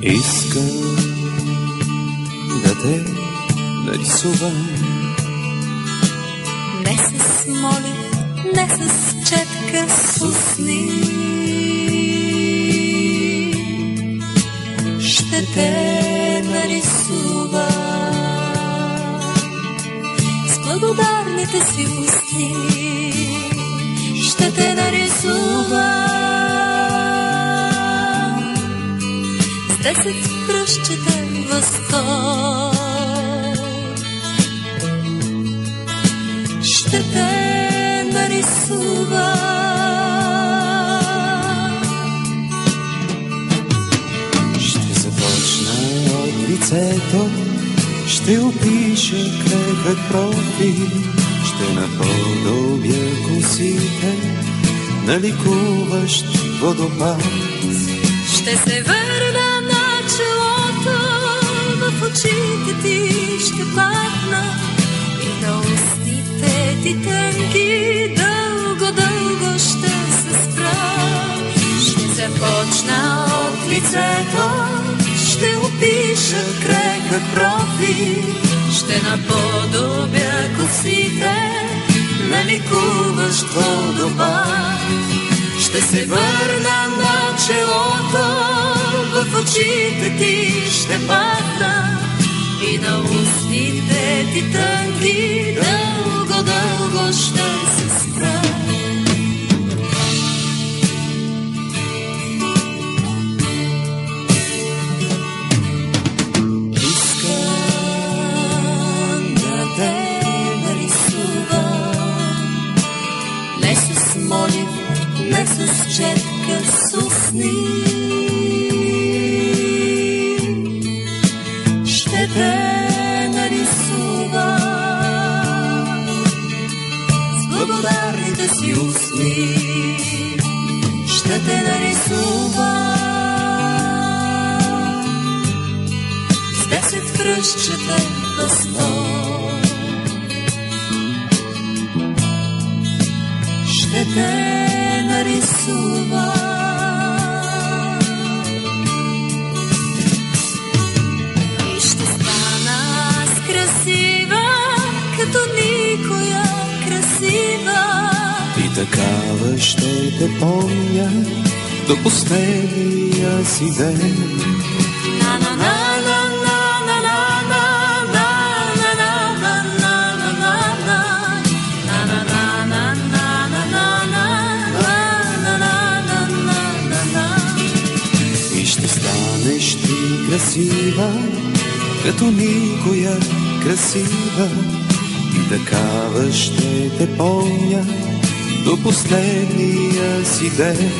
Искам да те нарисувам не с молив, не с четка, с усни. Ще те нарисувам с благодарните си устни. Ще те нарисувам с 10 пръстчета възторг. Ще те нарисувам. Ще започна от лицето, ще опиша крехък профил, ще наподобя косите на ликуващ водопад. Ще се върна на челото, в очите ти ще падна и на устните ти тънки дълго, дълго ще се спра. Ще започна от лицето, ще опиша крехък профил, ще наподобя косите на ликуващ водопад. Ще се върна на челото, в очите ти ще падна и на устните ти тънки дълго, дълго ще се спра. Искам да те нарисувам не с молив, не с четка, с усни. Ще те нарисувам с благодарните си устни. Ще те нарисувам с 10 кръстчета възторг. Ще те нарисувам и ще стана аз красива, като никоя красива. и такава ще те помня до последния си ден. Станеш ти красива, като никоя красива, и такава ще те помня до последния си ден.